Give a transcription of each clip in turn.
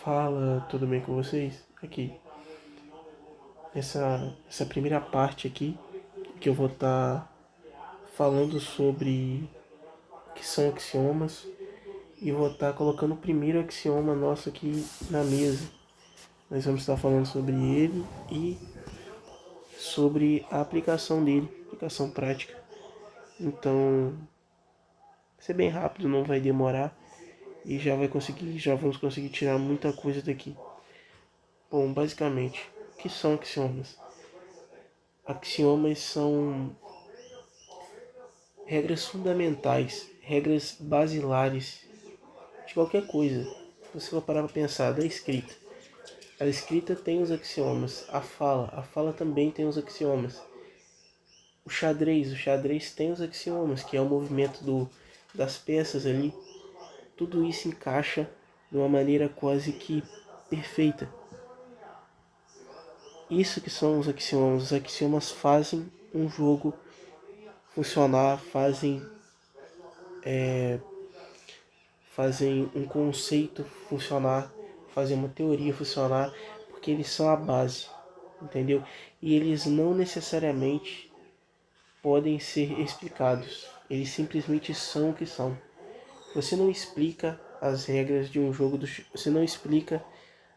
Fala, tudo bem com vocês? Aqui, essa primeira parte aqui, que eu vou estar falando sobre o que são axiomas, e vou estar colocando o primeiro axioma nosso aqui na mesa. Nós vamos estar falando sobre ele e sobre a aplicação dele, aplicação prática. Então, vai ser bem rápido, não vai demorar e já vamos conseguir tirar muita coisa daqui. Bom, basicamente, o que são axiomas? Axiomas são regras fundamentais, regras basilares de qualquer coisa. Se você for parar para pensar, da escrita. A escrita tem os axiomas. A fala também tem os axiomas. O xadrez tem os axiomas, que é o movimento das peças ali. Tudo isso encaixa de uma maneira quase que perfeita. Isso que são os axiomas. Os axiomas fazem um jogo funcionar, fazem um conceito funcionar, fazem uma teoria funcionar, porque eles são a base, entendeu? E eles não necessariamente podem ser explicados, eles simplesmente são o que são. Você não explica as regras de um jogo, você não explica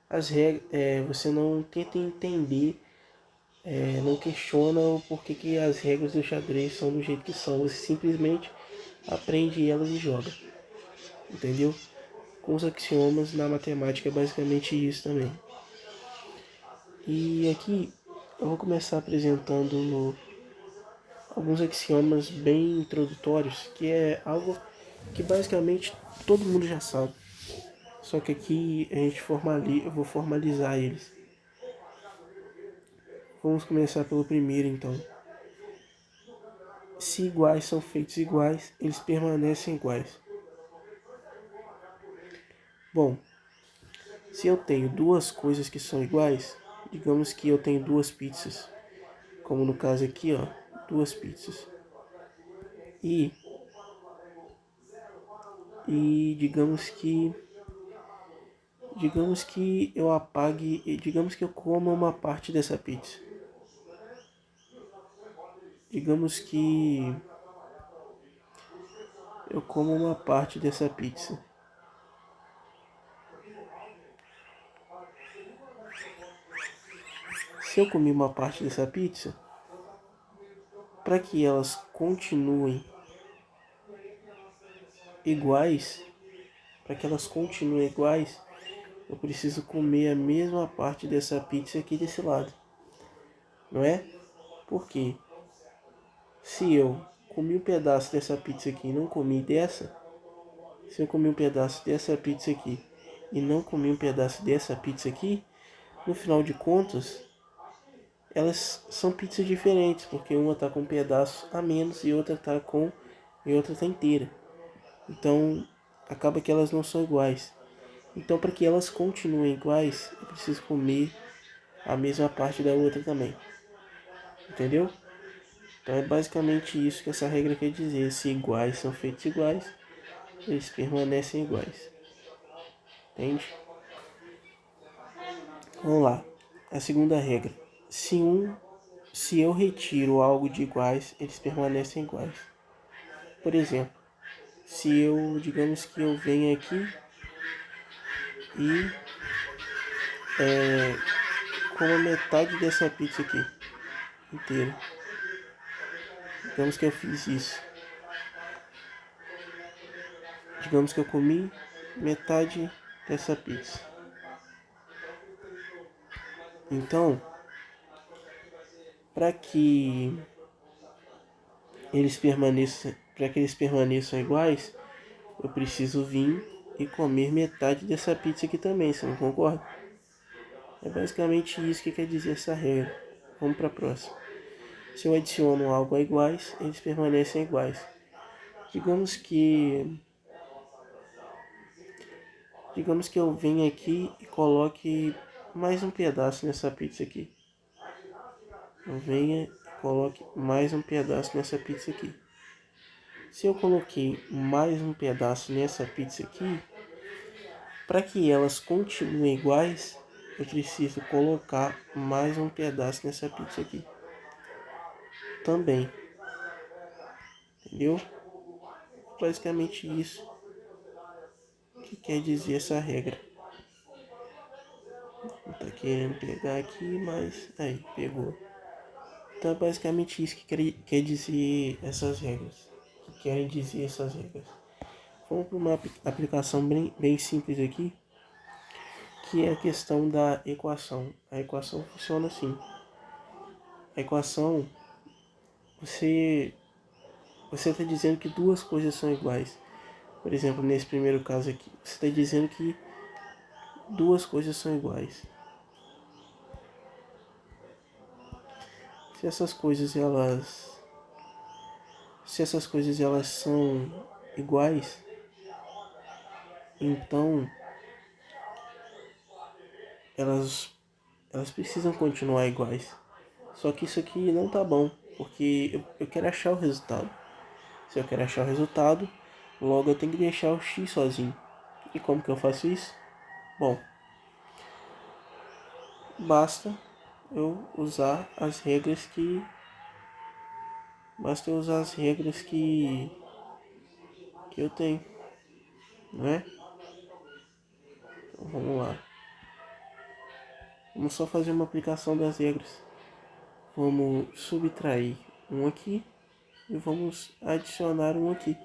as regras, você não tenta entender, não questiona o porquê que as regras do xadrez são do jeito que são, você simplesmente aprende elas e joga, entendeu? Com os axiomas na matemática é basicamente isso também. E aqui eu vou começar apresentando alguns axiomas bem introdutórios, que é algo que basicamente todo mundo já sabe. Só que aqui eu vou formalizar eles. Vamos começar pelo primeiro então. Se iguais são feitos iguais, eles permanecem iguais. Bom, se eu tenho duas coisas que são iguais, digamos que eu tenho duas pizzas, como no caso aqui, ó, duas pizzas. E digamos que eu apague, digamos que eu coma uma parte dessa pizza. Digamos que eu como uma parte dessa pizza. Se eu comi uma parte dessa pizza, para que elas continuem iguais, eu preciso comer a mesma parte dessa pizza aqui desse lado, não é? Porque se eu comi um pedaço dessa pizza aqui e não comi dessa, se eu comi um pedaço dessa pizza aqui e não comi um pedaço dessa pizza aqui, no final de contas, elas são pizzas diferentes, porque uma tá com um pedaço a menos e outra tá inteira. Então, acaba que elas não são iguais. Então, para que elas continuem iguais, eu preciso comer a mesma parte da outra também. Entendeu? Então, é basicamente isso que essa regra quer dizer. Se iguais são feitos iguais, eles permanecem iguais. Entende? Vamos lá. A segunda regra. Se eu retiro algo de iguais, eles permanecem iguais. Por exemplo, digamos que eu venho aqui e como metade dessa pizza aqui inteira. Digamos que eu fiz isso. Digamos que eu comi metade dessa pizza. Então, para que eles permaneçam iguais, eu preciso vir e comer metade dessa pizza aqui também, você não concorda? É basicamente isso que quer dizer essa regra. Vamos para a próxima. Se eu adiciono algo a iguais, eles permanecem iguais. Digamos que eu venha aqui e coloque mais um pedaço nessa pizza aqui. Eu venha e coloque mais um pedaço nessa pizza aqui. Se eu coloquei mais um pedaço nessa pizza aqui, Para que elas continuem iguais, eu preciso colocar mais um pedaço nessa pizza aqui também, entendeu? Basicamente isso que quer dizer essa regra. Não tá querendo pegar aqui, mas aí, pegou. Então é basicamente isso que quer dizer essas regras. Que querem dizer essas regras. Vamos para uma aplicação bem simples aqui, que é a questão da equação. A equação funciona assim. A equação, você está dizendo que duas coisas são iguais. Por exemplo, nesse primeiro caso aqui, você está dizendo que duas coisas são iguais. Se essas coisas são iguais, então elas precisam continuar iguais. Só que isso aqui não tá bom, porque eu quero achar o resultado. Se eu quero achar o resultado, logo eu tenho que deixar o x sozinho. E como que eu faço isso? Bom, basta eu usar as regras que eu tenho, não é? Então vamos lá. Vamos só fazer uma aplicação das regras. Vamos subtrair um aqui e vamos adicionar um aqui.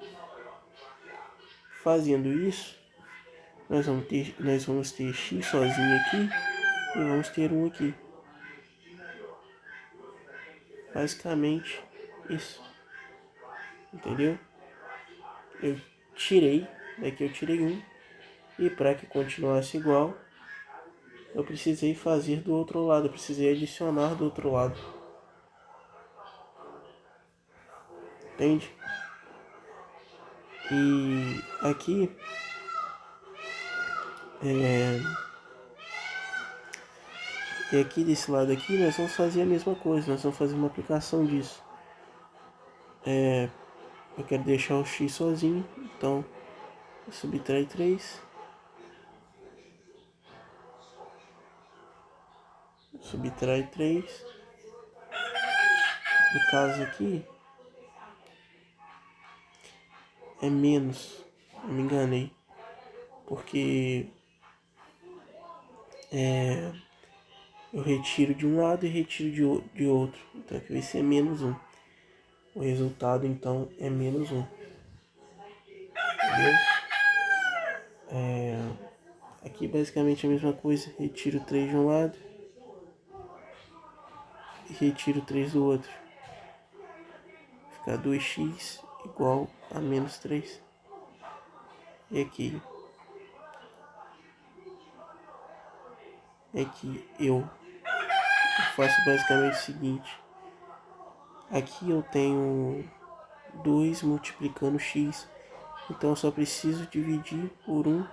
Fazendo isso, nós vamos ter x sozinho aqui e vamos ter um aqui. Basicamente isso. Entendeu? Daqui eu tirei um, e para que continuasse igual, eu precisei fazer do outro lado, eu precisei adicionar do outro lado. Entende? E aqui desse lado aqui nós vamos fazer a mesma coisa, nós vamos fazer uma aplicação disso. Eu quero deixar o x sozinho, então subtrai 3, subtrai 3. No caso aqui é menos, eu me enganei, porque eu retiro de um lado e retiro de outro, então aqui vai ser menos 1. O resultado então é menos 1. Entendeu? Aqui basicamente a mesma coisa, retiro 3 de um lado e retiro 3 do outro. Fica 2x igual a menos 3. E aqui eu faço basicamente o seguinte. Aqui eu tenho 2 multiplicando x. Então eu só preciso dividir por 1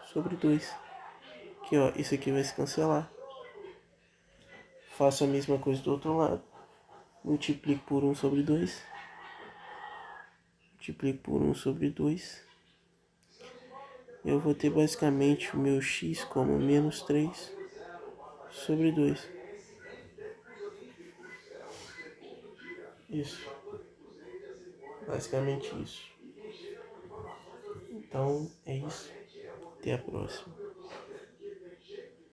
sobre 2. Aqui ó, isso aqui vai se cancelar. Faço a mesma coisa do outro lado. Multiplico por 1 sobre 2. Multiplico por 1 sobre 2. Eu vou ter basicamente o meu x como menos 3 sobre 2. Isso. Basicamente isso. Então é isso. Até a próxima.